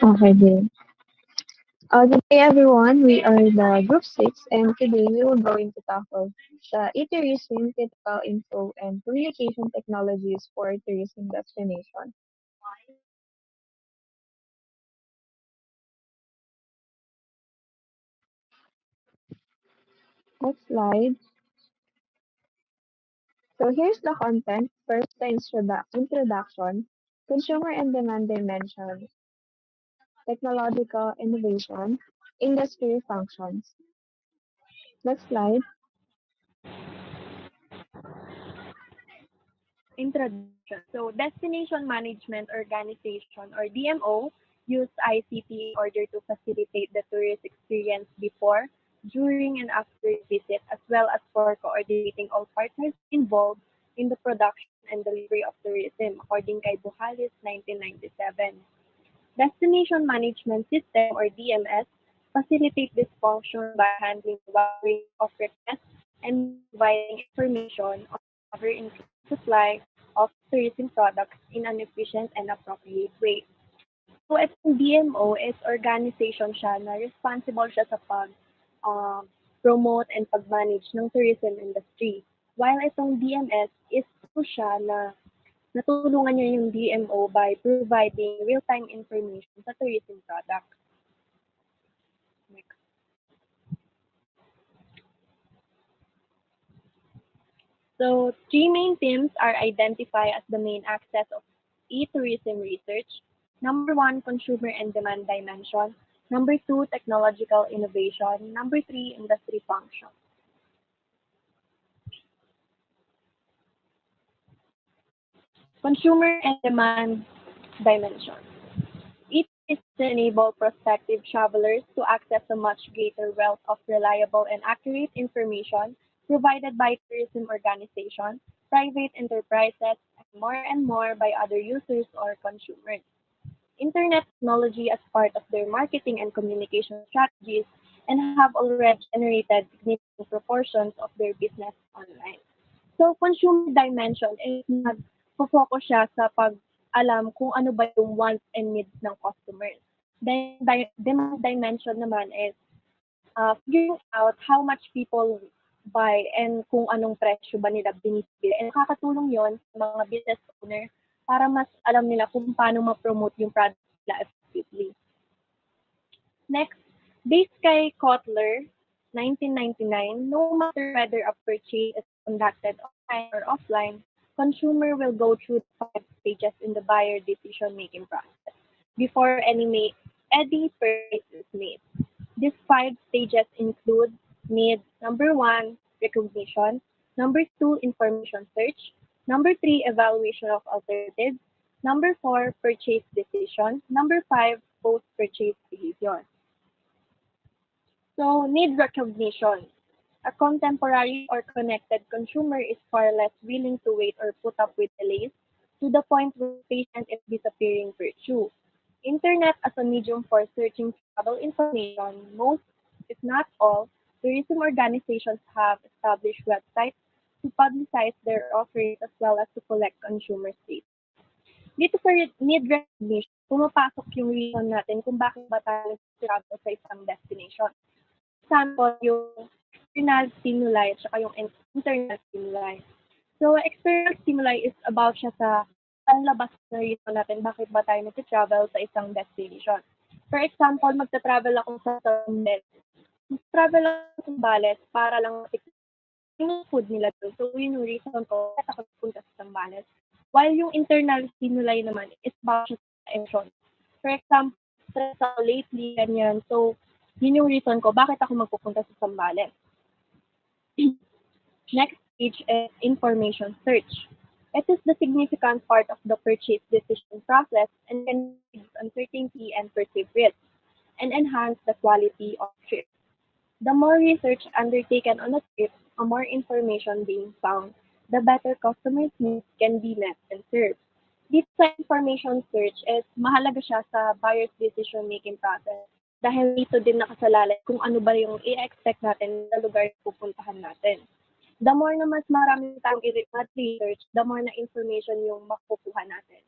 Okay, then. Good day, everyone. We are the Group 6, and today we will going to tackle the e-tourism, critical info, and communication technologies for tourism destination. Next slide. So here's the content. First, the introduction, consumer and demand dimensions, technological innovation, industry functions. Next slide. Introduction. So, Destination Management Organization or DMO use ICT in order to facilitate the tourist experience before, during, and after the visit, as well as for coordinating all partners involved in the production and delivery of tourism, according kay Buhalis, 1997. Destination Management System or DMS facilitate this function by handling a wide range of requests and providing information on the ever-increasing supply of tourism products in an efficient and appropriate way. So, itong DMO is organization siya na responsible siya sa promote and pag-manage ng tourism industry. While itong DMS is po siya na natulungan niya yung DMO by providing real-time information sa tourism product. Next. So, three main themes are identified as the main axis of e-tourism research. Number one, consumer and demand dimension. Number two, technological innovation. Number three, industry function. Consumer and demand dimension. It is to enable prospective travelers to access a much greater wealth of reliable and accurate information provided by tourism organizations, private enterprises, and more by other users or consumers. Internet technology as part of their marketing and communication strategies and have already generated significant proportions of their business online. So, consumer dimension is nag-focus siya sa pag-alam kung ano ba yung wants and needs ng customers. Then, demand dimension naman is figuring out how much people buy and kung anong presyo ba nila binibili. And nakakatulong yon sa mga business owner para mas alam nila kung paano ma-promote yung product nila effectively. Next, based kay Kotler, 1999, no matter whether a purchase is conducted online or offline, consumer will go through the five stages in the buyer decision-making process before any purchase is made. These five stages include need, number one, recognition, number two, information search, number three, evaluation of alternatives, number four, purchase decision, number five, post-purchase behavior. So, need recognition. A contemporary or connected consumer is far less willing to wait or put up with delays to the point where patience is disappearing virtue. Internet as a medium for searching travel information, most, if not all, tourism organizations have established websites to publicize their offerings as well as to collect consumer data. Dito sa need recognition, pumapasok yung reason natin kung bakit ba tayo travel sa isang destination. Example, yung external stimuli at saka yung internal stimuli. So, external stimuli is about siya sa panlabas na reason natin bakit ba tayo nag-travel sa isang destination. For example, magta-travel ako sa Zambales. Mag-travel ako sa Zambales para lang yung food nila doon. So, yun yung reason ko bakit ako punta sa Zambales. While yung internal stimuli naman is about siya sa emotion. For example, stress ako lately, ganyan. So, yun yung reason ko bakit ako magpupunta sa Zambales. Next stage is information search. It is the significant part of the purchase decision process and can reduce uncertainty and perceive risk, and enhance the quality of trip. The more research undertaken on a trip, the more information being found, the better customers' needs can be met and served. This information search is mahalaga siya sa buyer's decision-making process dahil dito din nakasalalay kung ano ba yung i-expect natin sa lugar na pupuntahan natin. The more na mas marami tayong research, the more na information yung makukuha natin.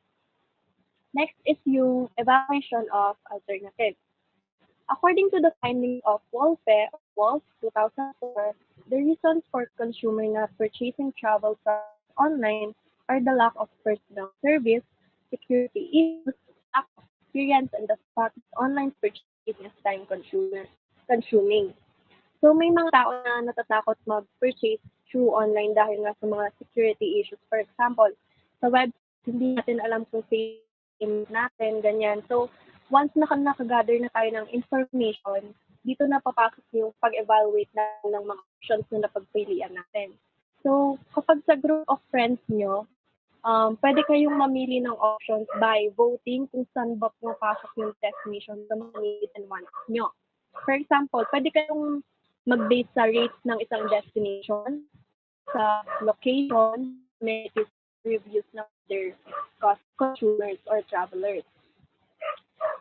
Next is yung evaluation of alternatives. According to the findings of Wolf 2004, the reasons for consumer not purchasing travel products online are the lack of personal service, security issues, lack of experience, and the fact that online purchasing is time consuming. So may mga tao na natatakot mag-purchase through online dahil nga sa mga security issues. For example, sa website, hindi natin alam kung safe yung natin, ganyan. So, once na nakagather na tayo ng information, dito na papasok yung pag-evaluate natin ng mga options na napagpilian natin. So, kapag sa group of friends nyo, pwede kayong mamili ng options by voting kung saan ba pumapasok yung destination sa mga needs and wants nyo. For example, pwede kayong mag-base sa rates ng isang destination, sa location, amenities, reviews ng other consumers or travelers.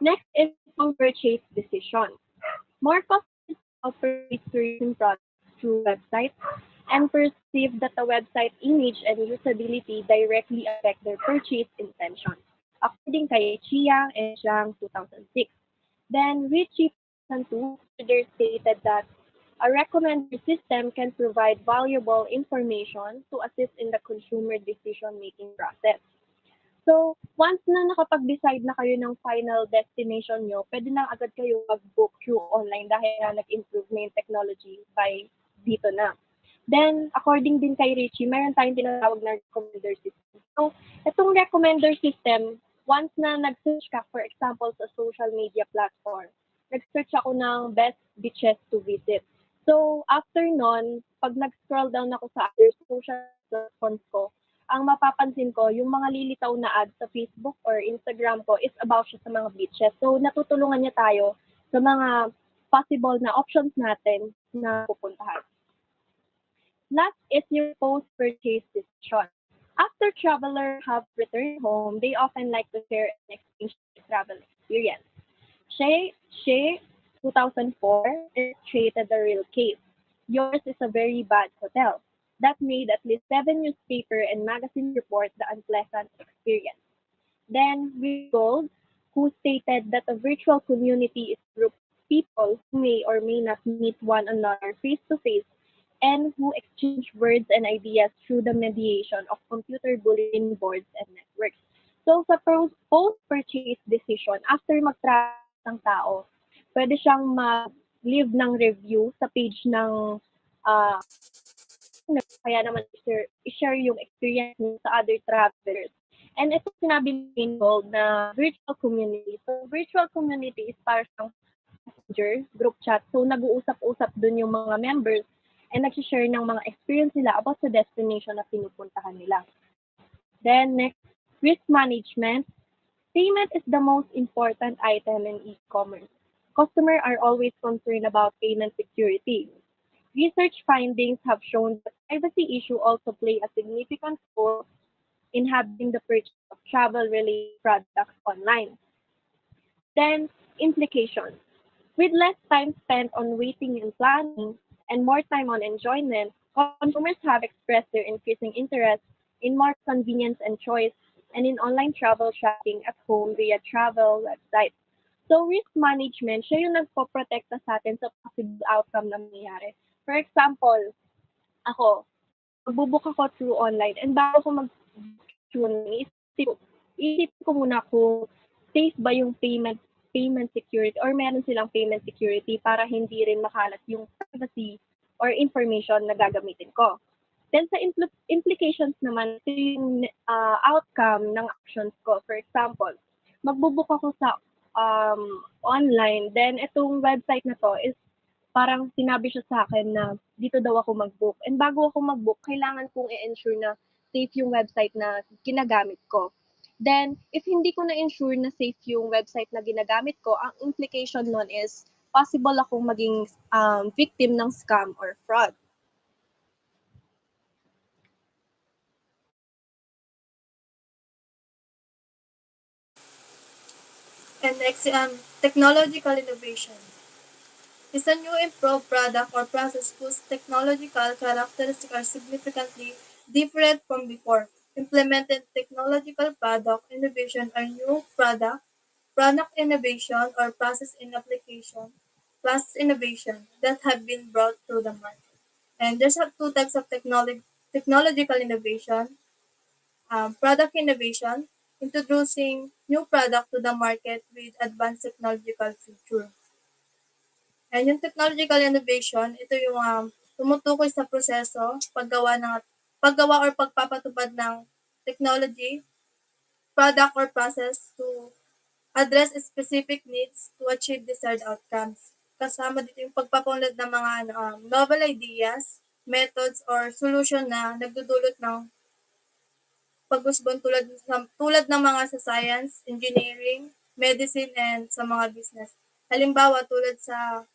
Next is yung purchase decision. More customers now purchase tourism products through websites and perceive that the website image and usability directly affect their purchase intention, according kay Chiang and Zhang 2006. Then Ritchie 2002 further stated that a recommender system can provide valuable information to assist in the consumer decision-making process. So, once na nakapag-decide na kayo ng final destination nyo, pwede na agad kayo mag-book through online dahil nga nag-improve na yung technology by dito na. Then, according din kay Richie, meron tayong tinatawag na recommender system. So, itong recommender system, once na nag-search ka, for example, sa social media platform, nag-search ako ng best beaches to visit. So, after nun, pag nag-scroll down ako sa other social platforms ko, ang mapapansin ko, yung mga lilitaw na ads sa Facebook or Instagram ko is about siya sa mga beaches. So, natutulungan niya tayo sa mga possible na options natin na pupuntahan. Last is your post-purchase decision. After travelers have returned home, they often like to share and exchange their travel experience. Shea 2004 illustrated the real case. Yours is a very bad hotel. That made at least 7 newspaper and magazine report the unpleasant experience. Then Reed Gold, who stated that a virtual community is a group of people who may or may not meet one another face to face and who exchange words and ideas through the mediation of computer bulletin boards and networks. So sa post-purchase decision, after mag-travel ng tao, pwede siyang mag-leave ng review sa page ng uh, kaya naman i-share yung experience niya sa other travelers. And ito sinabi ni Gold na virtual community. So, virtual community is parang messenger, group chat. So, nag-uusap-usap dun yung mga members and nag-share ng mga experience nila about sa destination na pinupuntahan nila. Then, next, risk management. Payment is the most important item in e-commerce. Customers are always concerned about payment security. Research findings have shown that privacy issues also play a significant role in having the purchase of travel-related products online. Then, implications. With less time spent on waiting and planning and more time on enjoyment, consumers have expressed their increasing interest in more convenience and choice and in online travel tracking at home via travel websites. So, risk management, siya yung nagpo-protekta sa atin sa possible outcome na mangyayari. For example, ako, magbo-book ako through online and bago ko mag-through online, isipin ko muna kung safe ba yung payment security or meron silang payment security para hindi rin makalat yung privacy or information na gagamitin ko. Then sa implications naman, ito yung outcome ng actions ko. For example, magbo-book ako sa online, then itong website na to is parang sinabi siya sa akin na dito daw ako mag-book. And bago ako mag-book, kailangan kong i-ensure na safe yung website na ginagamit ko. Then, if hindi ko na-ensure na safe yung website na ginagamit ko, ang implication nun is possible akong maging victim ng scam or fraud. And next, technological innovation is a new improved product or process whose technological characteristics are significantly different from before. Implemented technological product innovation are new product innovation or process innovation that have been brought to the market. And there's two types of technological innovation. Product innovation, introducing new product to the market with advanced technological feature. And yung technological innovation, ito yung tumutukoy sa proseso, paggawa or pagpapatupad ng technology, product or process to address specific needs to achieve desired outcomes. Kasama dito yung pagpapaunlad ng mga novel ideas, methods, or solution na nagdudulot ng pag-usbong tulad ng mga sa science, engineering, medicine, and sa mga business. Halimbawa, tulad sa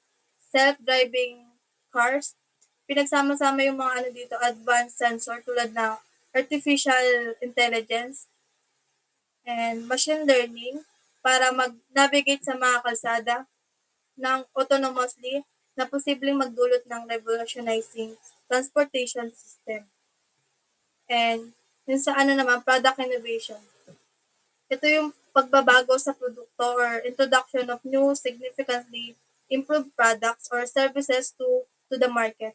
self-driving cars, pinagsama-sama yung mga dito, advanced sensor tulad ng artificial intelligence and machine learning para mag-navigate sa mga kalsada ng autonomously na posibleng magdulot ng revolutionizing transportation system. And yun sa naman, product innovation. Ito yung pagbabago sa produkto or introduction of new significantly improved products or services to the market.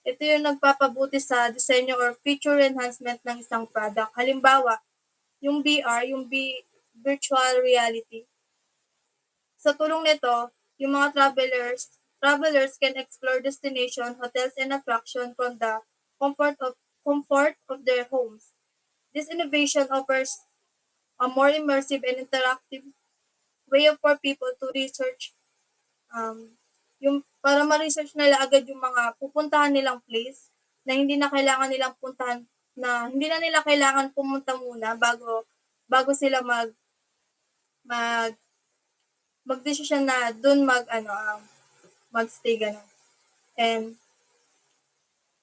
Ito yung nagpapabuti sa disenyo or feature enhancement ng isang product. Halimbawa, yung VR, virtual reality. Sa tulong nito, yung mga travelers can explore destination, hotels, and attraction from the comfort of their homes. This innovation offers a more immersive and interactive way for people to research um, yung para ma-research nila agad yung mga pupuntahan nilang place na hindi na kailangan nilang puntahan na hindi na nila kailangan pumunta muna bago sila mag magdesisyon na doon magstay ganun.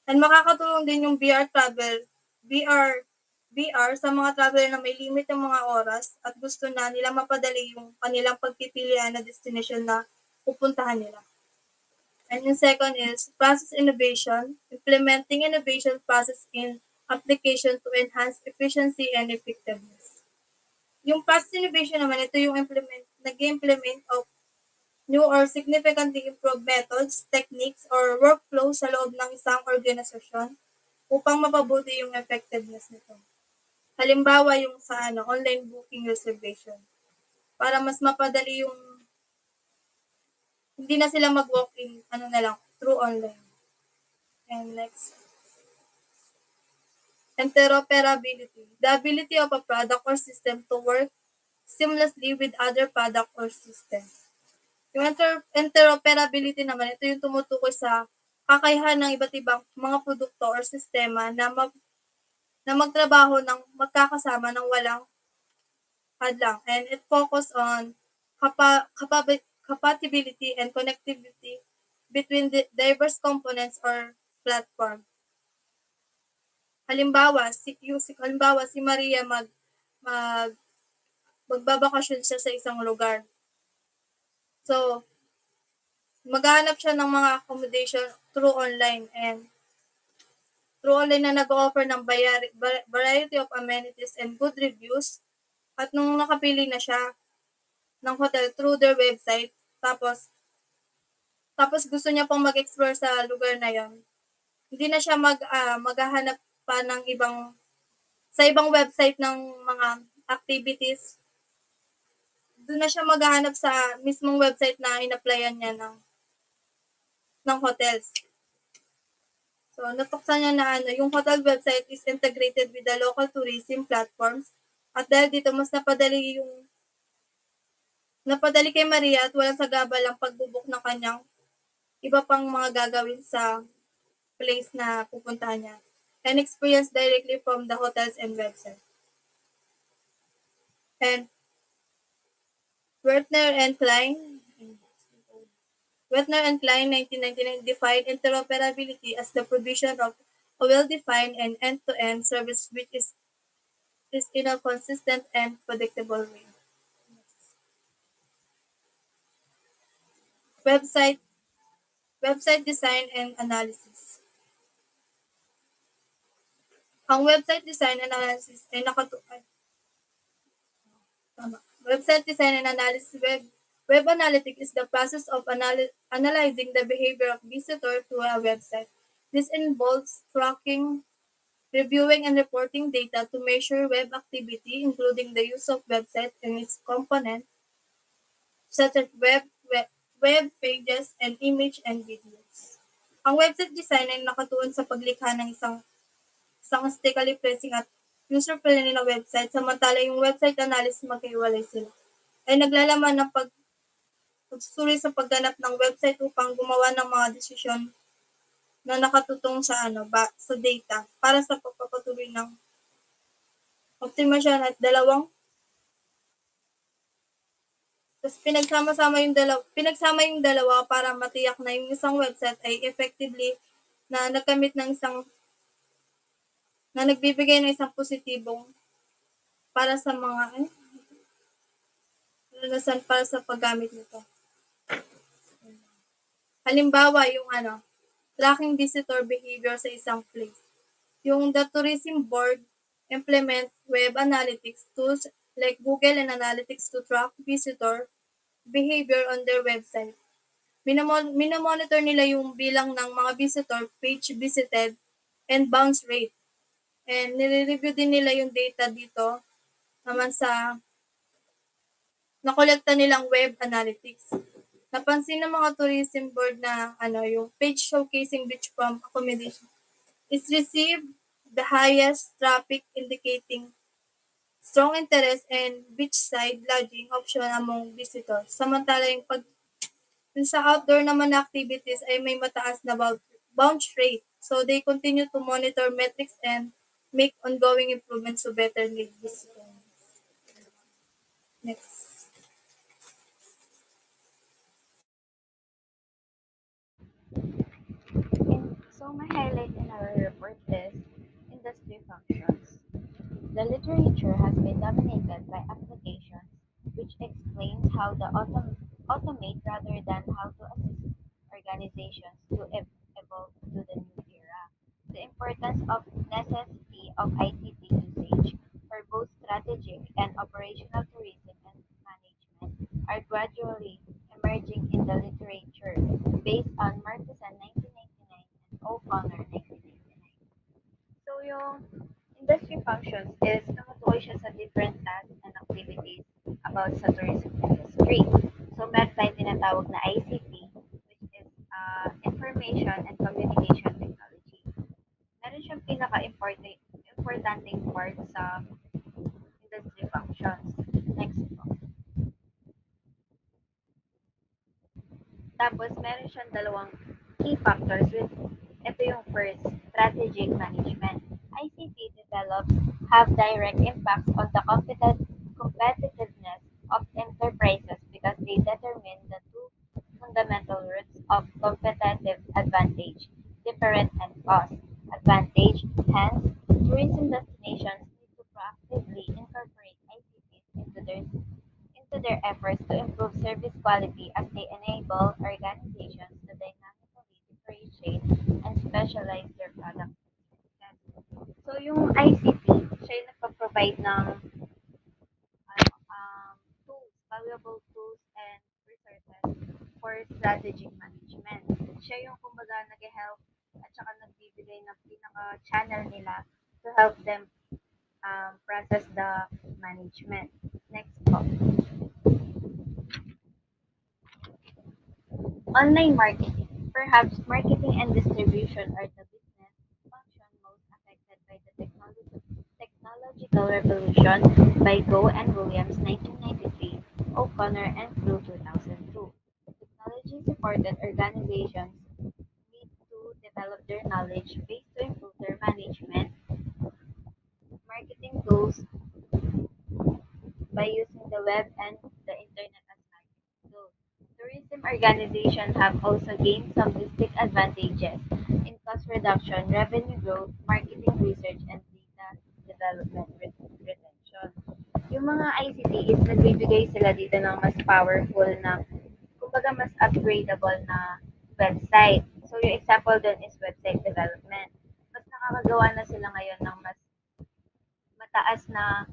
And makakatulong din yung VR VR sa mga traveler na may limit ng mga oras at gusto na nila mapadali yung kanilang pagpipilian na destination na pupuntahan nila. And yung second is process innovation, implementing innovation process in application to enhance efficiency and effectiveness. Yung process innovation naman, ito yung nag-implement of new or significantly improved methods, techniques, or workflows sa loob ng isang organisasyon upang mapabuti yung effectiveness nito. Halimbawa yung sa online booking reservation. Para mas mapadali yung hindi na sila mag-walk-in, na lang, through online. And next, interoperability. The ability of a product or system to work seamlessly with other product or system. Yung interoperability naman, ito yung tumutukoy sa kakayahan ng iba't ibang mga produkto or sistema na magtrabaho ng magkakasama ng walang hadlang. And it focus on compatibility and connectivity between the diverse components or platform. Halimbawa si Maria magbabakasyon siya sa isang lugar. So, maghahanap siya ng mga accommodation through online na nag-offer ng variety of amenities and good reviews. At nung nakapili na siya ng hotel through their website, tapos gusto niya pong mag-explore sa lugar na yon, hindi na siya maghahanap pa ng sa ibang website ng mga activities. Doon na siya maghahanap sa mismong website na in-applyan niya ng hotels. So, natuksan niya na yung hotel website is integrated with the local tourism platforms. At dahil dito, mas napadali kay Maria at walang sagabal ang pagbubuk ng kanyang iba pang mga gagawin sa place na pupuntahan niya and experience directly from the hotels and website. And Wertner and Klein, 1999, defined interoperability as the provision of a well-defined and end-to-end service which is in a consistent and predictable way. Website design and analysis. Ang website design analysis ay tama. Website design and analysis web analytics is the process of analyzing the behavior of visitor to a website. This involves tracking, reviewing, and reporting data to measure web activity, including the use of website and its components, such as web pages and image and videos. Ang website design ay nakatuon sa paglikha ng isang aesthetically pleasing at user-friendly na website, samantala yung website analysis magkahiwalay sila. Ay naglalaman ng pagsusuri sa pagganap ng website upang gumawa ng mga desisyon na nakatutong sa sa data para sa pagpapatuloy ng optimisyon at tas pinagsama yung dalawa para matiyak na yung isang website ay effectively na nagkamit ng na nagbibigay ng isang positibong para sa mga karanasan para sa paggamit nito. Halimbawa, yung tracking visitor behavior sa isang place. Yung the tourism board implement web analytics tools like Google and Analytics to track visitor behavior on their website. Minomonitor nila yung bilang ng mga visitor, page visited, and bounce rate. And nire-review din nila yung data dito naman sa nakolekta nilang web analytics. Napansin ng mga tourism board na yung page showcasing beachfront accommodation is received the highest traffic indicating strong interest and beachside lodging option among visitors. Samantala yung sa outdoor naman na activities ay may mataas na bounce rate. So they continue to monitor metrics and make ongoing improvements to better lead visitors. Next. So my highlight in our report is industry functions. The literature has been dominated by applications, which explains how to automate rather than how to assist organizations to evolve to the new era. The importance of necessity of ICT usage for both strategic and operational tourism and management are gradually emerging in the literature based on Markusen 1999 and O'Connor 1999. So yung industry functions is tumutukoy siya sa different tasks and activities about sa tourism industry. So meron tayong tinatawag na ICT, which is Information and Communication Technology. Meron siyang importanteng part sa industry functions. Next po. Tapos meron siyang dalawang key factors with ito yung first, strategic management. ICT develops have direct impacts on the competitiveness of enterprises because they determine the two fundamental roots of competitive advantage, different and cost advantage. Hence, tourism destinations need to proactively incorporate ICTs into their efforts to improve service quality as they enable organizations to dynamically differentiate and specialize their product. So, yung ICT, siya yung nagpa-provide ng tools, valuable tools and resources for strategic management. Siya yung kumbaga nag-help at saka nagbibigay ng pinaka-channel nila to help them process the management. Next po. Online marketing. Perhaps marketing and distribution are the business function most affected by the technological revolution by Go and Williams 1993, O'Connor and Flew 2002. Technology-supported organizations need to develop their knowledge base to improve their management, marketing tools by using the web and the internet as marketing tools. Tourism organizations have also gained some distinct advantages in cost reduction, revenue growth, marketing research, and data development retention. Yung mga ICT is nagbibigay sila dito ng mas powerful na, kumbaga mas upgradable na website. So yung example doon is website development. Mas nakakagawa na sila ngayon ng mas mataas na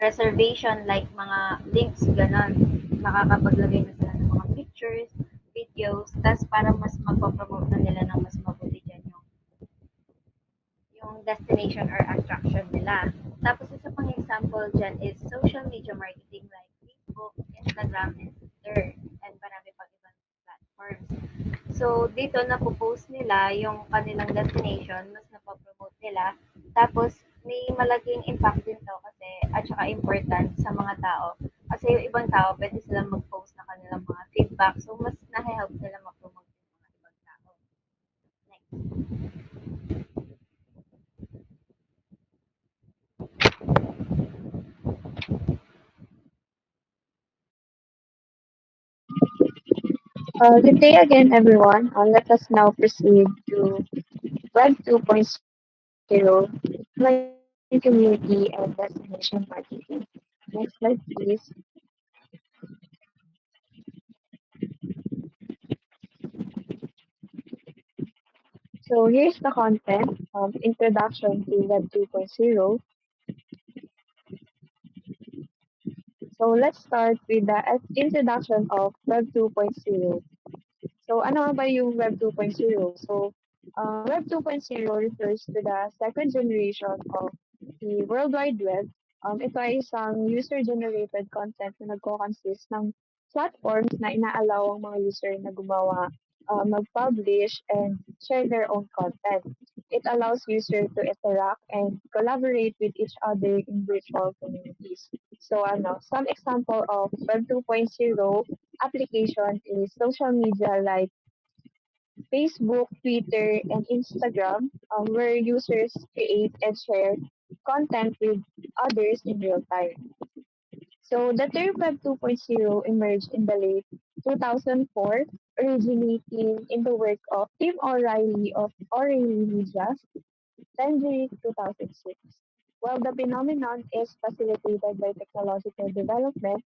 reservation like mga links, gano'n. Makakapaglagay na sila ng mga pictures, videos, tas para mas magpapromote na nila ng mas mabuti dyan yung destination or attraction nila. Tapos isa pang example dyan is social media marketing like Facebook, Instagram, and Twitter, and marami pang ibang platforms. So, dito napopost nila yung kanilang destination, mas napopromote nila. Tapos, may malaking impact din to kasi at saka important sa mga tao. Kasi yung ibang tao, pwede silang mag-post na kanilang mga feedback. So, mas nahe-help nila mag-promote yung mga ibang tao. Next. Good day again, everyone. Let us now proceed to Web 2.0, online community and destination marketing. Next slide, please. So here's the content, introduction to Web 2.0. So let's start with the introduction of Web 2.0. So ano nga ba yung Web 2.0? So Web 2.0 refers to the second generation of the World Wide Web. Ito ay isang user-generated content na nagko-consist ng platforms na inaalaw ang mga user na gumawa, mag-publish, and share their own content. It allows users to interact and collaborate with each other in virtual communities. So some example of Web 2.0 application is social media like Facebook, Twitter, and Instagram, where users create and share content with others in real time. So the term Web 2.0 emerged in the late 2004, originating in the work of Tim O'Reilly of O'Reilly Media, January 2006. While the phenomenon is facilitated by technological development,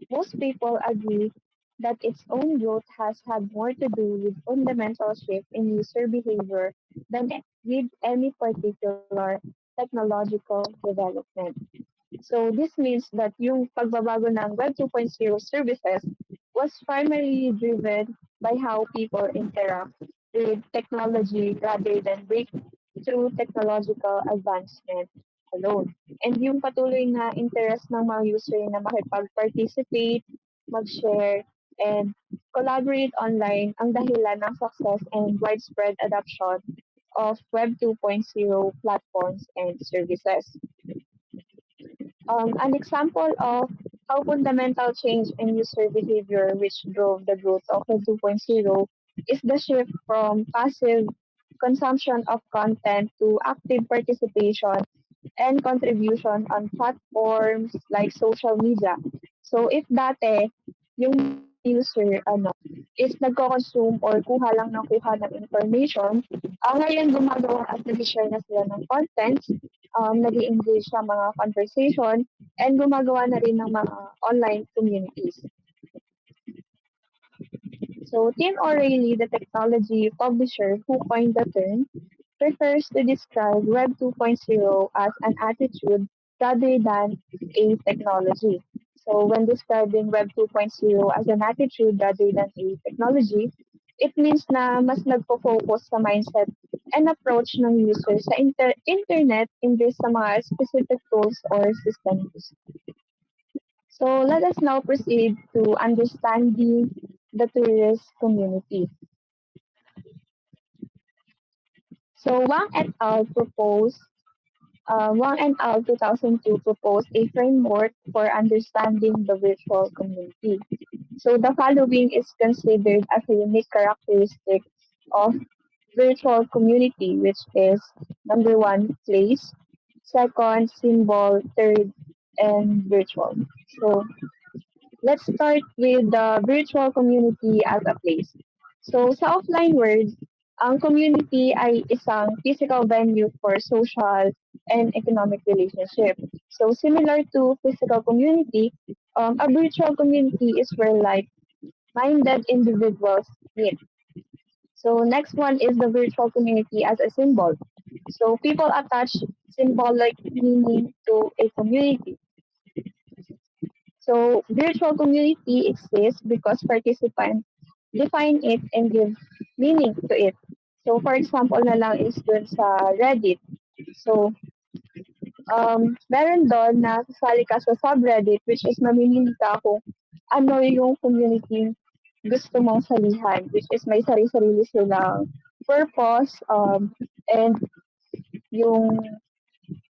most people agree that its own growth has had more to do with fundamental shift in user behavior than with any particular technological development. So this means that yung pagbabago ng Web 2.0 services was primarily driven by how people interact with technology rather than breakthrough technological advancement alone. And yung patuloy na interest ng mga user na makipag-participate, mag-share, and collaborate online ang dahilan ng success and widespread adoption of Web 2.0 platforms and services. An example of how fundamental change in user behavior which drove the growth of Web 2.0 is the shift from passive consumption of content to active participation and contribution on platforms like social media. So if dati, yung mga user is nagko-consume or kuha lang ng kuha ng information, ngayon gumagawa at nag-share na sila ng content, nag engage sa mga conversation, and gumagawa na rin ng mga online communities. So Tim O'Reilly, the technology publisher who coined the term, prefers to describe Web 2.0 as an attitude rather than a technology. So when describing Web 2.0 as an attitude rather than a technology, it means na mas nagpo-focus sa mindset and approach ng user sa internet imbes sa mga specific tools or systems. So let us now proceed to understanding the tourist community. So Wang et al. 2002 proposed a framework for understanding the virtual community. So the following is considered as a unique characteristic of virtual community, which is number one, place, second, symbol, third, and virtual. So let's start with the virtual community as a place. So sa offline world, ang community ay isang physical venue for social and economic relationship. So similar to physical community, a virtual community is where like-minded individuals meet. So next one is the virtual community as a symbol. So people attach symbolic meaning to a community. So virtual community exists because participants define it and give meaning to it. So for example na lang is dun sa Reddit. So meron doon na sasali ka sa subreddit which is mamimili ka kung ano yung community gusto mong salihan which is may sarili-sarili silang purpose and yung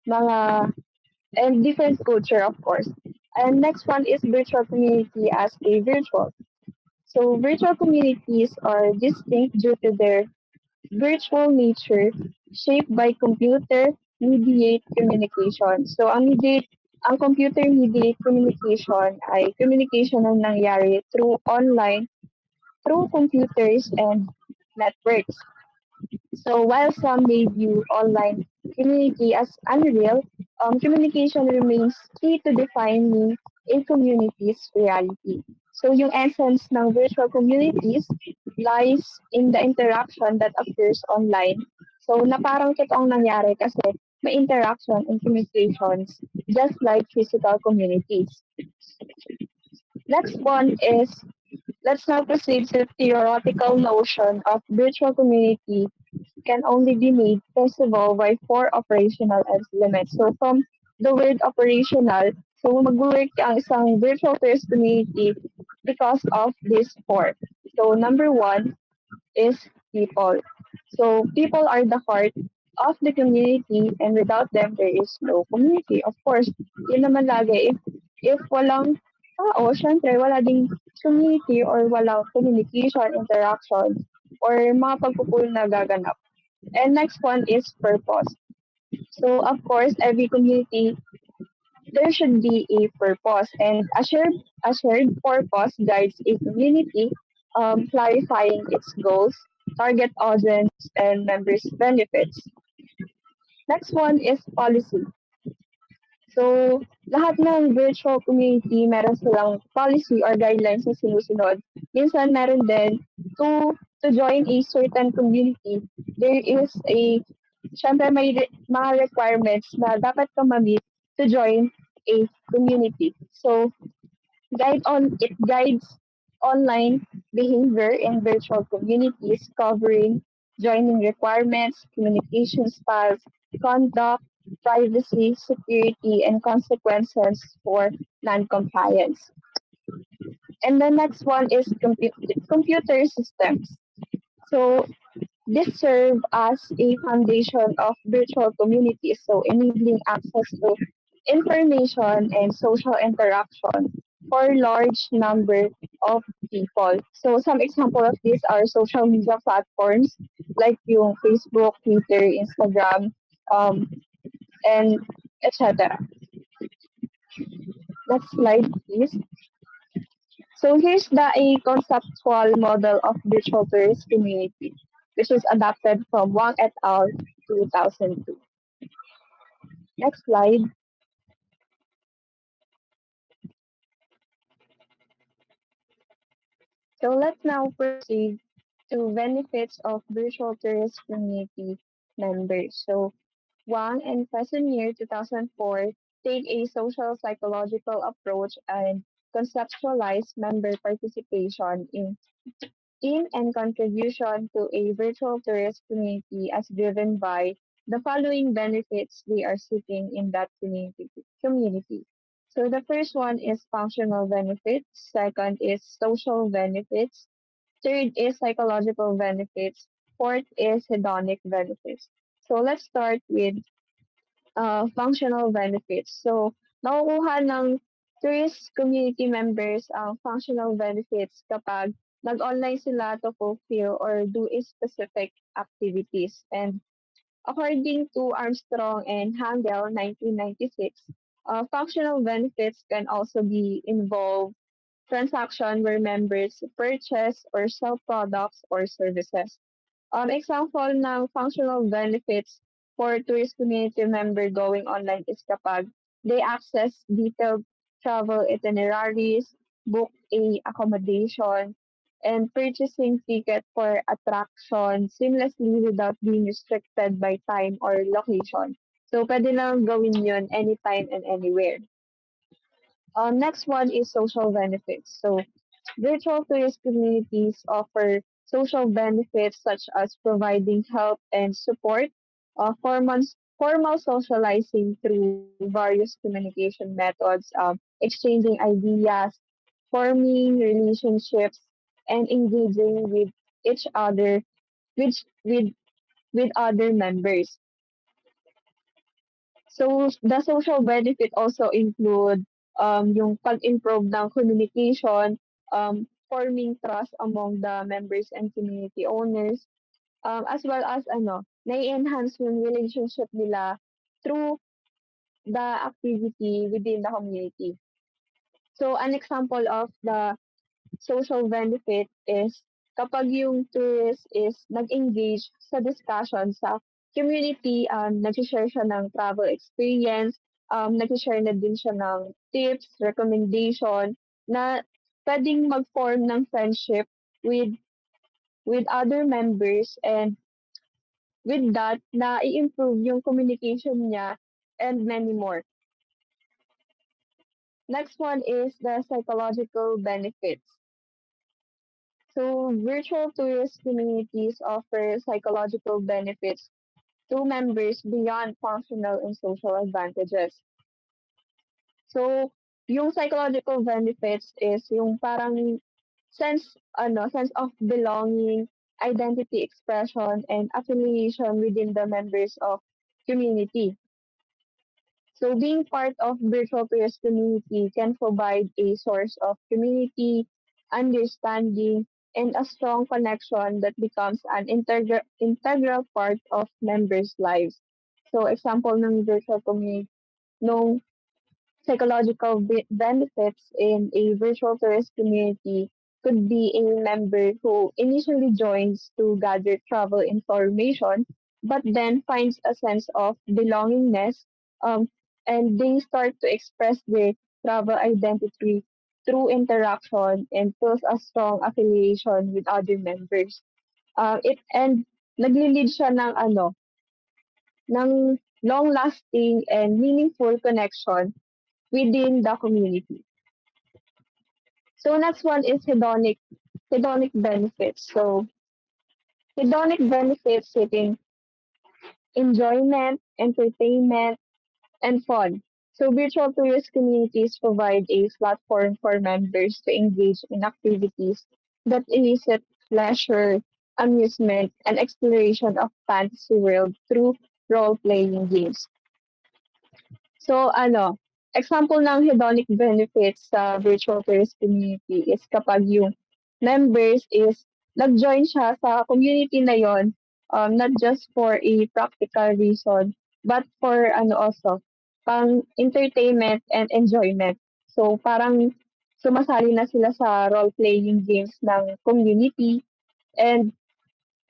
mga and different culture of course. And next one is virtual community as a virtual. So virtual communities are distinct due to their virtual nature shaped by computer mediate communication. So ang computer mediate communication ay communication na nangyari through online through computers and networks. So while some may view online community as unreal, communication remains key to defining a community's reality. So yung essence ng virtual communities lies in the interaction that occurs online. So na parang totoong nangyari kasi may interaction and communications just like physical communities. Next one is let's now proceed to the theoretical notion of virtual community can only be made possible by four operational elements. So from the word operational, so mag-work ang isang virtual first community because of these four. So number one is people. So people are the heart of the community and without them there is no community. Of course, yun naman lagi if walang tao, syempre wala ding community or walang communication, interaction, or mga pagpupul na gaganap. And next one is purpose. So of course, every community there should be a purpose, and a shared purpose guides a community, clarifying its goals, target audience, and members' benefits. Next one is policy. So, lahat ng virtual community, meron silang policy or guidelines na sinusunod. Minsan, meron din to join a certain community, there is syempre may mga requirements na dapat ka ma-meet to join a community. So, it guides online behavior in virtual communities covering joining requirements, communication styles, conduct, privacy, security, and consequences for non-compliance. And the next one is computer systems. So this serve as a foundation of virtual communities, so enabling access to information and social interaction for large number of people. So some example of these are social media platforms like yung Facebook, Twitter, Instagram, um, and etc. Next slide, please. So here's a conceptual model of virtual tourist community, which is adapted from Wang et al. 2002. Next slide. So let's now proceed to benefits of virtual tourist community members. So Wang and Casimir 2004 take a social psychological approach and conceptualize member participation in and contribution to a virtual tourist community as driven by the following benefits they are seeking in that community. So the first one is functional benefits, second is social benefits, third is psychological benefits, fourth is hedonic benefits. So let's start with functional benefits. So nakukuha ng tourist community members ang functional benefits kapag nag-online sila to fulfill or do a specific activities. And according to Armstrong and Handel, 1996, functional benefits can also be involved transaction where members purchase or sell products or services. Example ng functional benefits for tourist community member going online is kapag they access detailed travel itineraries, book a accommodation, and purchasing ticket for attraction seamlessly without being restricted by time or location. So, pwede lang gawin yun anytime and anywhere. Next one is social benefits. So, virtual tourist communities offer social benefits such as providing help and support, formal socializing through various communication methods, exchanging ideas, forming relationships, and engaging with each other, which with other members. So, the social benefit also include yung pag-improve ng communication, forming trust among the members and community owners, as well as nai-enhance yung relationship nila through the activity within the community. So, an example of the social benefit is kapag yung tourist is nag-engage sa discussion sa community, nag-share siya ng travel experience, nag-share na din siya ng tips, recommendation, na pwedeng mag-form ng friendship with with other members, and with that, na i-improve yung communication niya and many more. Next one is the psychological benefits. So, virtual tourist communities offer psychological benefits to members beyond functional and social advantages. So, yung psychological benefits is yung parang sense of belonging, identity expression, and affiliation within the members of community. So being part of virtual peers community can provide a source of community, understanding, and a strong connection that becomes an integral part of members' lives. So example ng virtual community, nung psychological benefits in a virtual tourist community could be a member who initially joins to gather travel information, but then finds a sense of belongingness, um, and they start to express their travel identity through interaction and feels a strong affiliation with other members. And nagli-lead siya ng long-lasting and meaningful connection within the community. So next one is hedonic benefits. So hedonic benefits hitting enjoyment, entertainment, and fun. So virtual tourist communities provide a platform for members to engage in activities that elicit pleasure, amusement, and exploration of fantasy world through role-playing games. So example ng hedonic benefits sa virtual tourist community is kapag yung members is nag-join siya sa community na yon, not just for a practical reason, but for also, pang entertainment and enjoyment. So parang sumasali na sila sa role-playing games ng community, and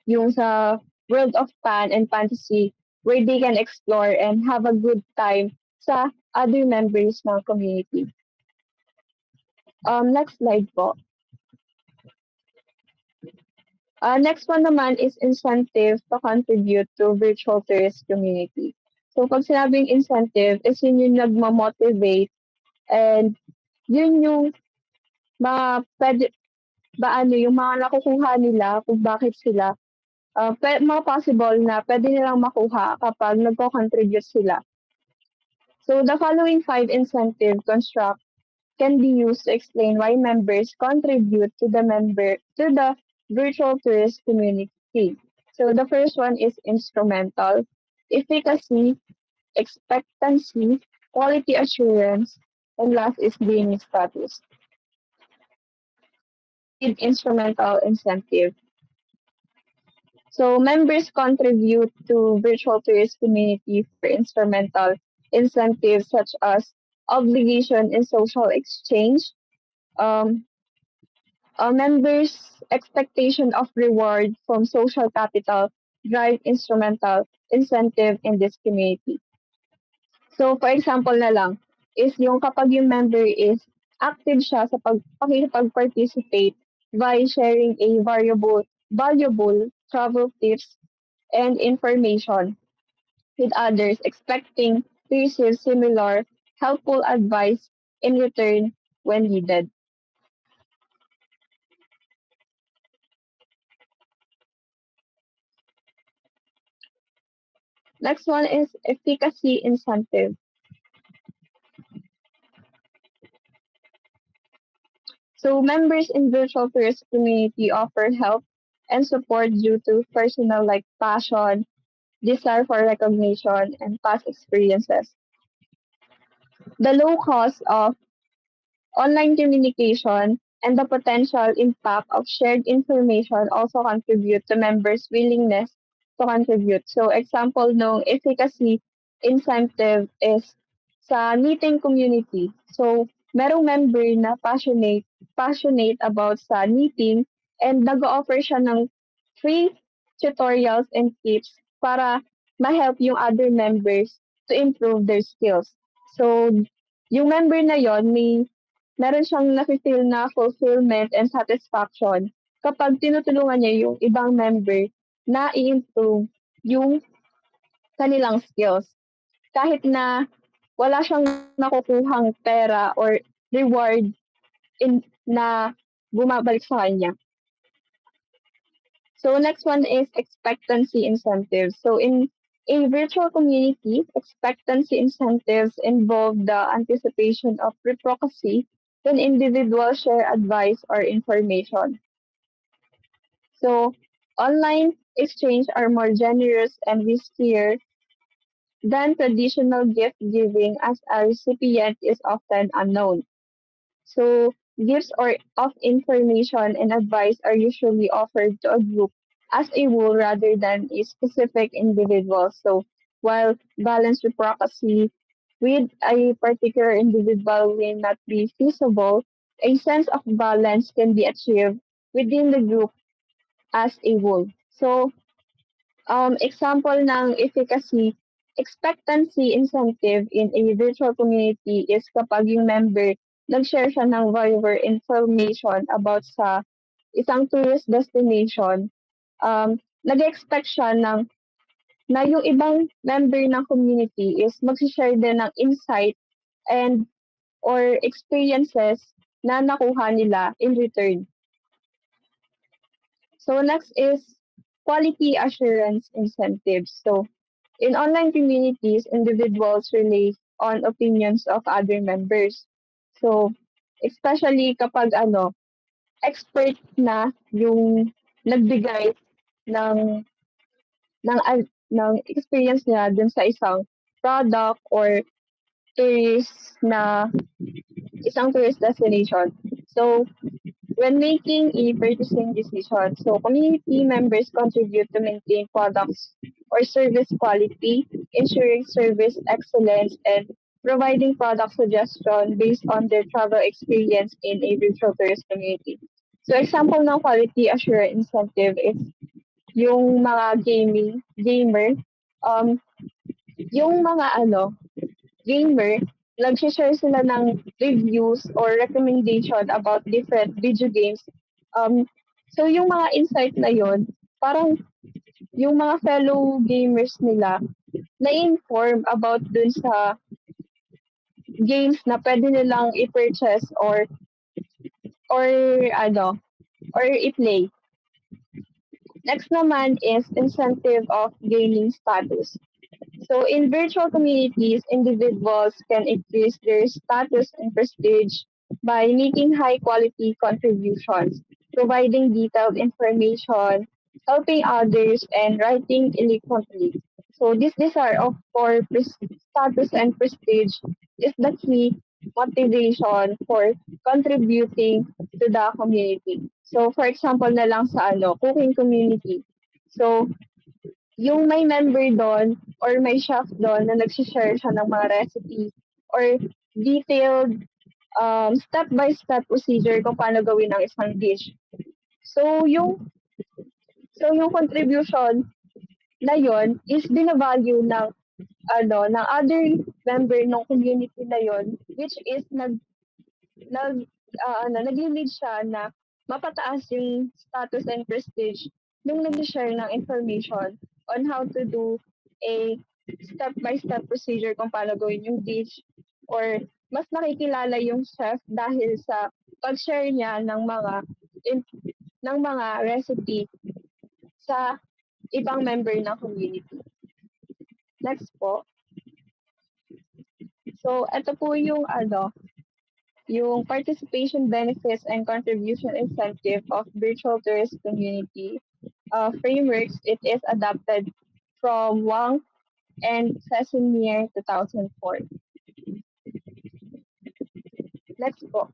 yung sa world of fan and fantasy where they can explore and have a good time sa other members ng community. Next slide po. Next one naman is incentive to contribute to virtual tourist community. So pag sinabing incentive is yun yung nagmamotivate, and yun yung mga pwede, yung mga nakukuha nila kung bakit sila mga possible na pwede nilang makuha kapag nagko-contribute sila. So the following 5 incentive construct can be used to explain why members contribute to the virtual tourist community. So the first one is instrumental, efficacy, expectancy, quality assurance, and last is gaming status. Let's read instrumental incentive. So members contribute to virtual tourist community for instrumental incentives such as obligation in social exchange, um, a members' expectation of reward from social capital drive instrumental incentive in this community. So for example na lang, is yung kapag yung member is active siya sa pakikipag-participate by sharing a valuable travel tips and information with others, expecting to receive similar helpful advice in return when needed. Next one is efficacy incentive. So members in virtual tourist community offer help and support due to personal like passion, desire for recognition, and past experiences. The low cost of online communication and the potential impact of shared information also contribute to members' willingness to contribute. So example ng efficacy incentive is sa knitting community. So merong member na passionate about sa knitting and nag-offer siya ng free tutorials and tips para ma-help yung other members to improve their skills. So yung member na yon meron siyang nafi-feel na fulfillment and satisfaction kapag tinutulungan niya yung ibang member na i-improve yung kanilang skills. Kahit na wala siyang nakukuhang pera or reward na bumabalik sa kanya. So next one is expectancy incentives. So in a virtual community, expectancy incentives involve the anticipation of reciprocity when individuals share advice or information. So online exchange are more generous and riskier than traditional gift giving as a recipient is often unknown. So gifts or of information and advice are usually offered to a group as a whole rather than a specific individual. So while balanced reciprocity with a particular individual will not be feasible, a sense of balance can be achieved within the group as a whole. So example ng efficacy, expectancy incentive in a virtual community is kapag yung member nag-share siya ng valuable information about sa isang tourist destination, nag-expect siya na yung ibang member ng community is mag-share din ng insight and or experiences na nakuha nila in return. So next is quality assurance incentives. So in online communities, individuals rely on opinions of other members. So especially kapag expert na yung nagbigay ng ng experience niya dun sa isang product or tourist na isang tourist destination. So when making a purchasing decision, so community members contribute to maintain products or service quality, ensuring service excellence, and providing product suggestion based on their travel experience in a virtual tourist community. So example ng quality assurance incentive is yung mga gamer, um, yung mga gamer, nag-share sila ng reviews or recommendation about different video games. So yung mga insight na yon, parang yung mga fellow gamers nila na-inform about dun sa games na pwede nilang i-purchase or ano or i-play. Next naman is incentive of gaining status. So in virtual communities, individuals can increase their status and prestige by making high quality contributions, providing detailed information, helping others, and writing eloquently. So this desire of for status and prestige is the key motivation for contributing to the community. So for example na lang sa cooking community. So yung may member doon or may chef doon na nagsi-share siya ng mga recipe or detailed step-by-step procedure kung paano gawin ang isang dish. So yung contribution na yon is binavalue ng other member ng community na yon which is nag nag nagle-lead siya na mapataas yung status and prestige nung nag-share ng information on how to do a step-by-step procedure kung paano gawin yung dish or mas nakikilala yung chef dahil sa pag-share niya in- ng mga recipe sa ibang member ng community. Next po. So, ito po yung yung participation benefits and contribution incentive of virtual tourist community frameworks. It is adapted from Wang and Sesame 2004. Next po.